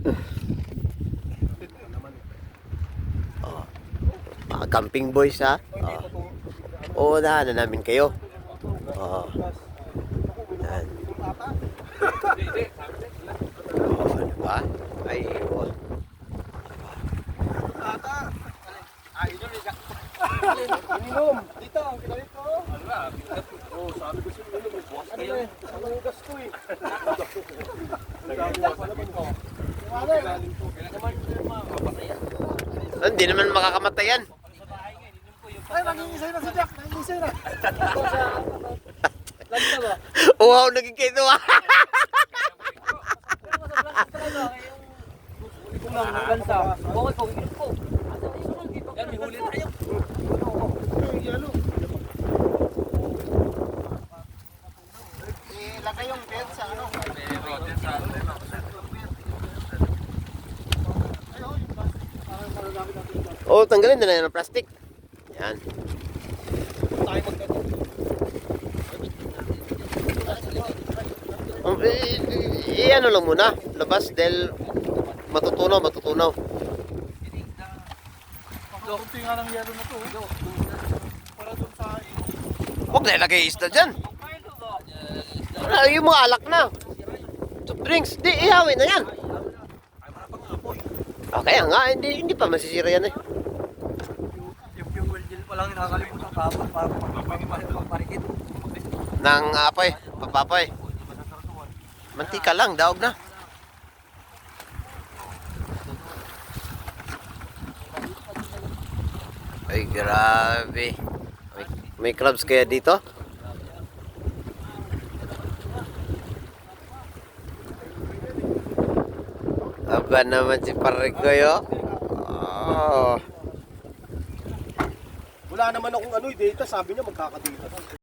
Oh, mga camping boys ha. Oh. Uunahan na namin kayo. Oh. Yan. Oh, ano ba? Ay, oh. Ininom. Dito, ang kinawit ko. Oh, sabi ko siya ininom. Bukas kayo. Ang ugas ko eh. Hindi naman makakamatayan. Ay, nangingisay na si Jack. Nangingisay na. Lagi na ba? Wow, naging kayo ah. Kung magbansa. Bakit ko? Yan, may huli tayo. Ilagay yung bed sa ano? Oh, tanggalin na lang ng plastic. Yan. Ano lang muna, labas dahil matutunaw. Kunti nga ng yelo na to. Para dun sa Huwag na ilagay isda dyan. Yung mga alak na. Soft drinks, di ihawin na yan. Kaya nga, hindi pa masisira yan eh. yung well gel pa lang nakakalimutan kapag para magpaparikit. Nang apoy, papapoy. Mantika lang, daog na. Ay, grabe. May crabs kaya dito? Aba naman si Parikoyo. Oh. Wala naman akong ano, data, sabi niya magkakadita.